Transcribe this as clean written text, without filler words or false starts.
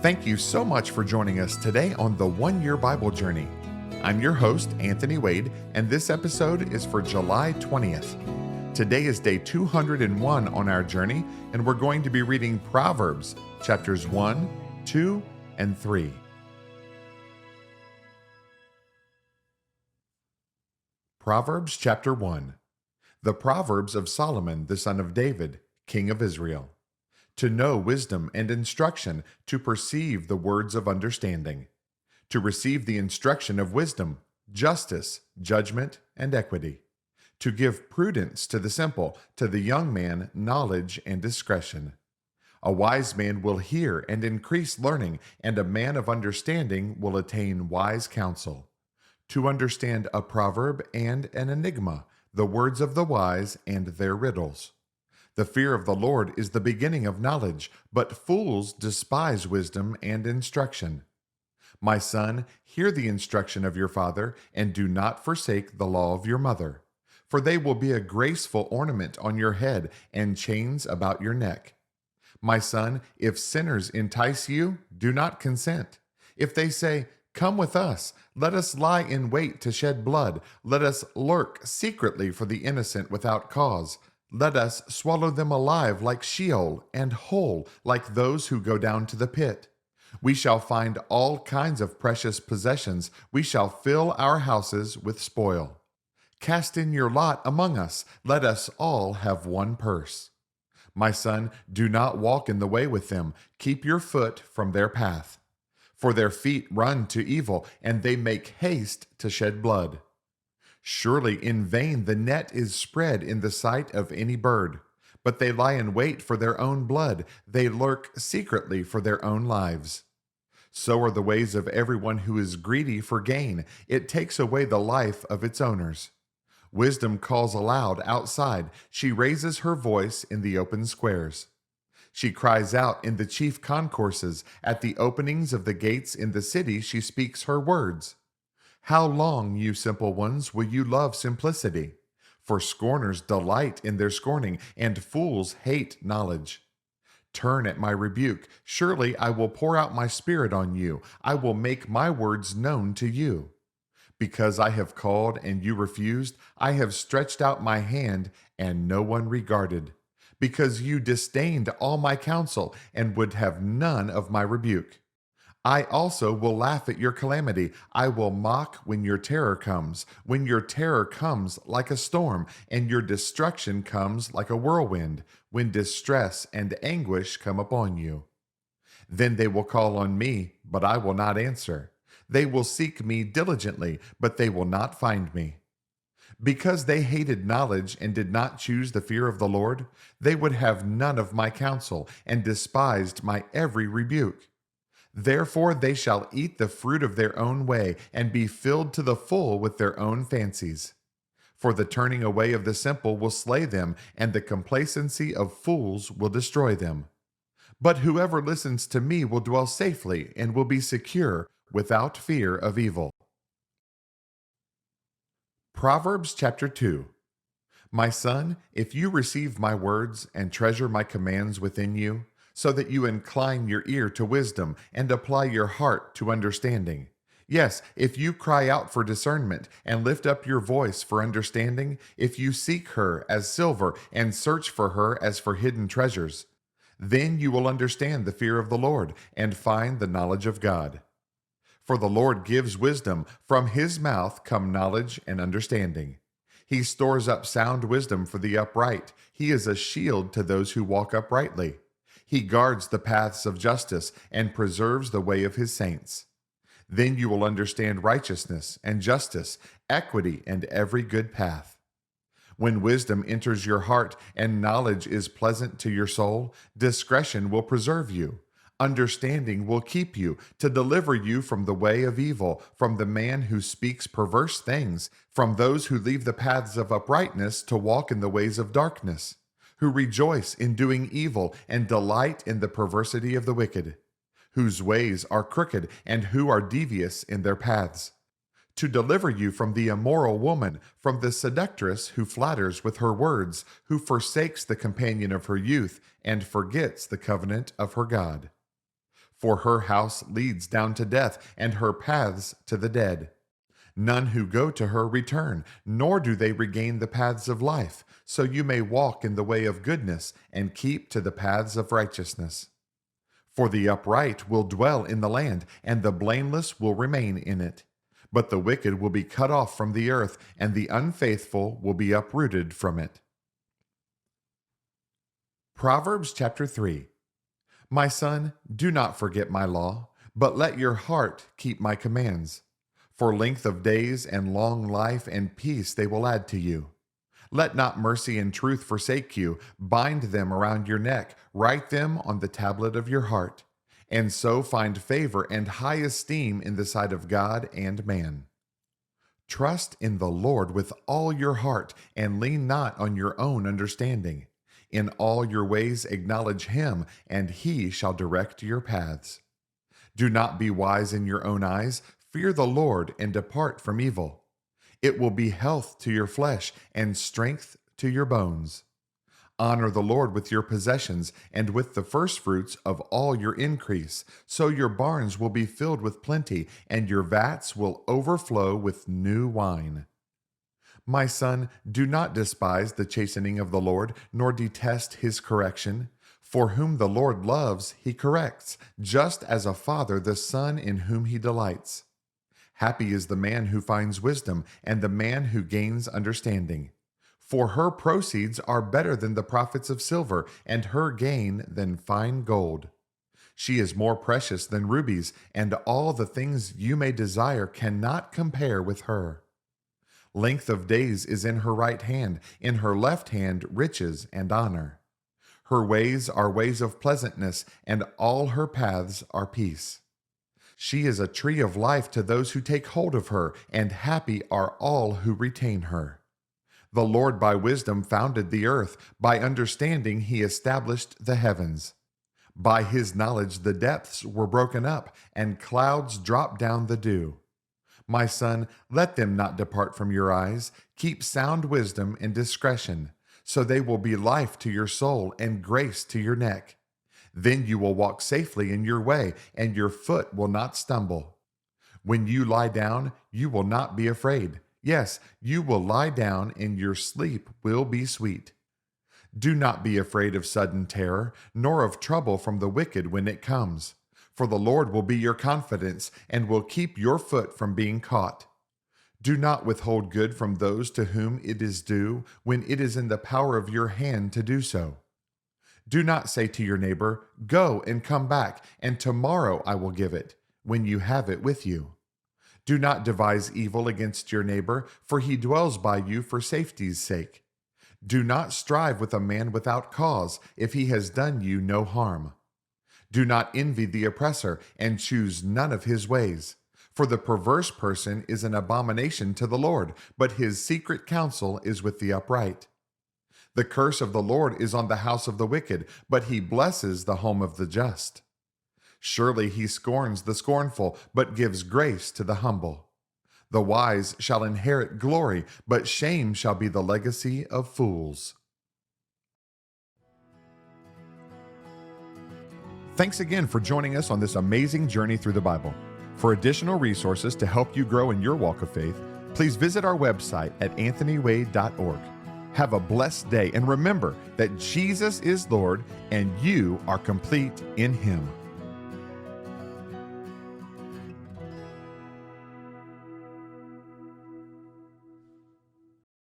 Thank you so much for joining us today on the One Year Bible Journey. I'm your host, Anthony Wade, and this episode is for July 20th. Today is day 201 on our journey, and we're going to be reading Proverbs chapters 1, 2, and 3. Proverbs chapter 1. The Proverbs of Solomon, the son of David, king of Israel. To know wisdom and instruction, to perceive the words of understanding, to receive the instruction of wisdom, justice, judgment, and equity, to give prudence to the simple, to the young man knowledge and discretion. A wise man will hear and increase learning, and a man of understanding will attain wise counsel. To understand a proverb and an enigma, the words of the wise and their riddles. The fear of the Lord is the beginning of knowledge, but fools despise wisdom and instruction. My son, hear the instruction of your father, and do not forsake the law of your mother. For they will be a graceful ornament on your head and chains about your neck. My son, if sinners entice you, do not consent. If they say, "Come with us, let us lie in wait to shed blood, let us lurk secretly for the innocent without cause. Let us swallow them alive like Sheol, and whole like those who go down to the pit. We shall find all kinds of precious possessions. We shall fill our houses with spoil. Cast in your lot among us. Let us all have one purse. My son, do not walk in the way with them. Keep your foot from their path. For their feet run to evil, and they make haste to shed blood. Surely in vain the net is spread in the sight of any bird, but they lie in wait for their own blood. They lurk secretly for their own lives. So are the ways of everyone who is greedy for gain. It takes away the life of its owners. Wisdom calls aloud outside. She raises her voice in the open squares. She cries out in the chief concourses. At the openings of the gates in the city she speaks her words. How long, you simple ones, will you love simplicity? For scorners delight in their scorning, and fools hate knowledge. Turn at my rebuke. Surely I will pour out my spirit on you. I will make my words known to you. Because I have called and you refused, I have stretched out my hand and no one regarded. Because you disdained all my counsel and would have none of my rebuke. I also will laugh at your calamity. I will mock when your terror comes like a storm, and your destruction comes like a whirlwind, when distress and anguish come upon you. Then they will call on me, but I will not answer. They will seek me diligently, but they will not find me. Because they hated knowledge and did not choose the fear of the Lord, they would have none of my counsel and despised my every rebuke. Therefore they shall eat the fruit of their own way and be filled to the full with their own fancies. For the turning away of the simple will slay them, and the complacency of fools will destroy them. But whoever listens to me will dwell safely and will be secure without fear of evil. Proverbs chapter 2. My son, if you receive my words and treasure my commands within you, so that you incline your ear to wisdom and apply your heart to understanding. Yes, if you cry out for discernment and lift up your voice for understanding, if you seek her as silver and search for her as for hidden treasures, then you will understand the fear of the Lord and find the knowledge of God. For the Lord gives wisdom, from his mouth come knowledge and understanding. He stores up sound wisdom for the upright. He is a shield to those who walk uprightly. He guards the paths of justice and preserves the way of his saints. Then you will understand righteousness and justice, equity, and every good path. When wisdom enters your heart and knowledge is pleasant to your soul, discretion will preserve you. Understanding will keep you, to deliver you from the way of evil, from the man who speaks perverse things, from those who leave the paths of uprightness to walk in the ways of darkness, who rejoice in doing evil and delight in the perversity of the wicked, whose ways are crooked and who are devious in their paths, to deliver you from the immoral woman, from the seductress who flatters with her words, who forsakes the companion of her youth and forgets the covenant of her God. For her house leads down to death, and her paths to the dead. None who go to her return, nor do they regain the paths of life, so you may walk in the way of goodness and keep to the paths of righteousness. For the upright will dwell in the land, and the blameless will remain in it. But the wicked will be cut off from the earth, and the unfaithful will be uprooted from it. Proverbs chapter 3. My son, do not forget my law, but let your heart keep my commands. For length of days and long life and peace they will add to you. Let not mercy and truth forsake you. Bind them around your neck. Write them on the tablet of your heart. And so find favor and high esteem in the sight of God and man. Trust in the Lord with all your heart, and lean not on your own understanding. In all your ways acknowledge him, and he shall direct your paths. Do not be wise in your own eyes. Fear the Lord and depart from evil. It will be health to your flesh and strength to your bones. Honor the Lord with your possessions and with the firstfruits of all your increase, so your barns will be filled with plenty, and your vats will overflow with new wine. My son, do not despise the chastening of the Lord, nor detest his correction. For whom the Lord loves, he corrects, just as a father the son in whom he delights. Happy is the man who finds wisdom, and the man who gains understanding. For her proceeds are better than the profits of silver, and her gain than fine gold. She is more precious than rubies, and all the things you may desire cannot compare with her. Length of days is in her right hand, in her left hand riches and honor. Her ways are ways of pleasantness, and all her paths are peace. She is a tree of life to those who take hold of her, and happy are all who retain her. The Lord by wisdom founded the earth, by understanding he established the heavens. By his knowledge the depths were broken up, and clouds dropped down the dew. My son, let them not depart from your eyes. Keep sound wisdom and discretion, so they will be life to your soul and grace to your neck. Then you will walk safely in your way, and your foot will not stumble. When you lie down, you will not be afraid. Yes, you will lie down, and your sleep will be sweet. Do not be afraid of sudden terror, nor of trouble from the wicked when it comes. For the Lord will be your confidence, and will keep your foot from being caught. Do not withhold good from those to whom it is due, when it is in the power of your hand to do so. Do not say to your neighbor, "Go and come back, and tomorrow I will give it," when you have it with you. Do not devise evil against your neighbor, for he dwells by you for safety's sake. Do not strive with a man without cause, if he has done you no harm. Do not envy the oppressor, and choose none of his ways. For the perverse person is an abomination to the Lord, but his secret counsel is with the upright. The curse of the Lord is on the house of the wicked, but he blesses the home of the just. Surely he scorns the scornful, but gives grace to the humble. The wise shall inherit glory, but shame shall be the legacy of fools. Thanks again for joining us on this amazing journey through the Bible. For additional resources to help you grow in your walk of faith, please visit our website at anthonywade.org. Have a blessed day, and remember that Jesus is Lord and you are complete in him.